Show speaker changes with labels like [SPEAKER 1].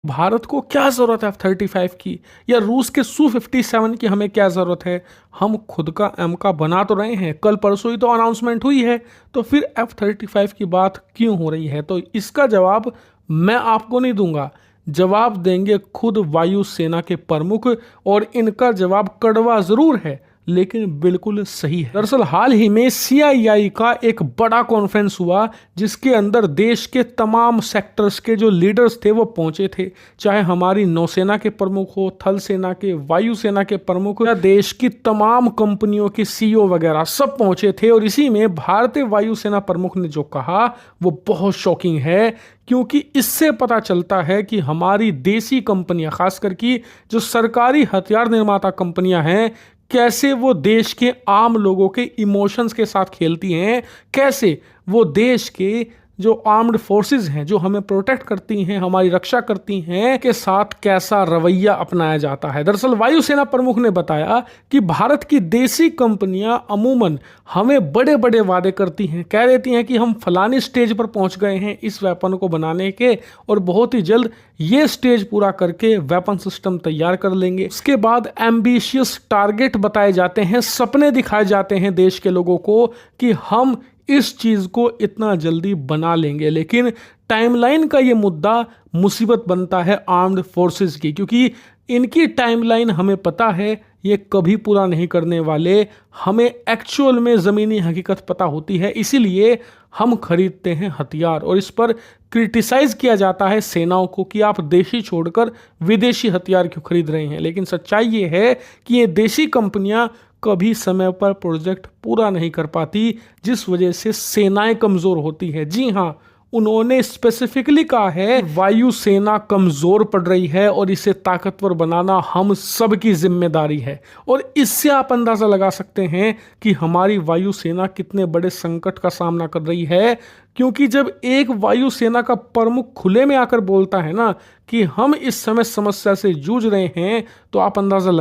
[SPEAKER 1] भारत को क्या ज़रूरत है F-35 की, या रूस के Su-57 की हमें क्या ज़रूरत है। हम खुद का एमका बना तो रहे हैं, कल परसों ही तो अनाउंसमेंट हुई है, तो फिर F-35 की बात क्यों हो रही है। तो इसका जवाब मैं आपको नहीं दूंगा, जवाब देंगे खुद वायुसेना के प्रमुख, और इनका जवाब कड़वा ज़रूर है लेकिन बिल्कुल सही है। दरअसल हाल ही में CII का एक बड़ा कॉन्फ्रेंस हुआ जिसके अंदर देश के तमाम सेक्टर्स के जो लीडर्स थे वो पहुंचे थे, चाहे हमारी नौसेना के प्रमुख हो, थल सेना के, वायुसेना के प्रमुख, या देश की तमाम कंपनियों के CEO वगैरह सब पहुंचे थे। और इसी में भारतीय वायुसेना प्रमुख ने जो कहा वो बहुत शॉकिंग है, क्योंकि इससे पता चलता है कि हमारी देसी कंपनियां, खासकर की जो सरकारी हथियार निर्माता कंपनियां हैं, कैसे वो देश के आम लोगों के इमोशंस के साथ खेलती हैं, कैसे वो देश के जो आर्म्ड फोर्सेस हैं, जो हमें प्रोटेक्ट करती हैं, हमारी रक्षा करती हैं, के साथ कैसा रवैया अपनाया जाता है। दरअसल वायुसेना प्रमुख ने बताया कि भारत की देसी कंपनियां अमूमन हमें बड़े बड़े वादे करती हैं, कह देती हैं कि हम फलानी स्टेज पर पहुंच गए हैं इस वेपन को बनाने के, और बहुत ही जल्द ये स्टेज पूरा करके वेपन सिस्टम तैयार कर लेंगे। उसके बाद एम्बिशियस टारगेट बताए जाते हैं, सपने दिखाए जाते हैं देश के लोगों को कि हम इस चीज को इतना जल्दी बना लेंगे। लेकिन टाइमलाइन का ये मुद्दा मुसीबत बनता है आर्म्ड फोर्सेस की, क्योंकि इनकी टाइमलाइन हमें पता है ये कभी पूरा नहीं करने वाले। हमें एक्चुअल में ज़मीनी हकीकत पता होती है, इसीलिए हम खरीदते हैं हथियार, और इस पर क्रिटिसाइज किया जाता है सेनाओं को कि आप देशी छोड़कर विदेशी हथियार क्यों खरीद रहे हैं। लेकिन सच्चाई ये है कि ये देशी कंपनियां कभी समय पर प्रोजेक्ट पूरा नहीं कर पाती, जिस वजह से सेनाएं कमज़ोर होती है। जी हाँ, उन्होंने स्पेसिफिकली कहा है वायुसेना कमजोर पड़ रही है और इसे ताकतवर बनाना हम सब की जिम्मेदारी है। और इससे आप अंदाजा लगा सकते हैं कि हमारी वायुसेना कितने बड़े संकट का सामना कर रही है, क्योंकि जब एक वायुसेना का प्रमुख खुले में आकर बोलता है ना कि हम इस समय समस्या से जूझ रहे हैं, तो आप अंदाजा लगा